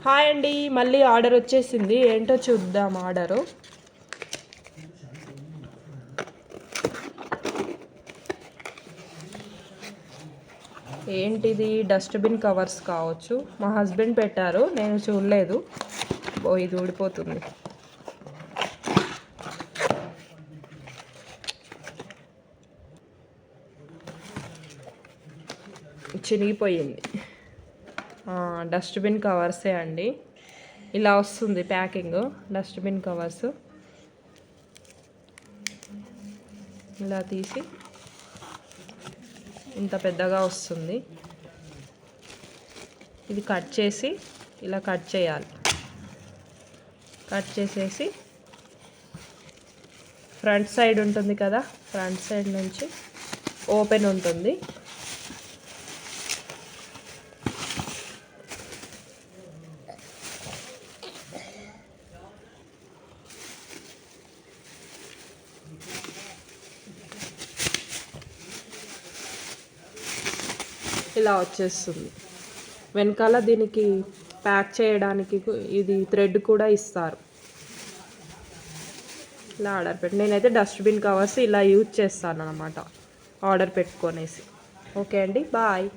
Hi అండి, మళ్ళీ order వచ్చేసింది. ఏంటో చూద్దాం ఆర్డరు. ఏంటిది? డస్ట్బిన్ కవర్స్ కావచ్చు. మా హస్బెండ్ పెట్టారు, నేను చూడలేదు. ఇది ఊడిపోతుంది. చినిగిపోయింది. డస్ట్బిన్ కవర్సే అండి. ఇలా వస్తుంది ప్యాకింగ్. డస్ట్బిన్ కవర్స్ ఇలా తీసి ఇంత పెద్దగా వస్తుంది. ఇది కట్ చేసి ఇలా కట్ చేయాలి. కట్ చేసేసి ఫ్రంట్ సైడ్ ఉంటుంది కదా, ఫ్రంట్ సైడ్ నుంచి ఓపెన్ ఉంటుంది. ఇలా వచ్చేస్తుంది. వెనకాల దీనికి ప్యాక్ చేయడానికి ఇది థ్రెడ్ కూడా ఇస్తారు. ఇలా ఆర్డర్ పెట్టి నేనైతే డస్ట్బిన్ కవర్స్ ఇలా యూజ్ చేస్తాను అన్నమాట, ఆర్డర్ పెట్టుకొనేసి. ఓకే అండి, బాయ్.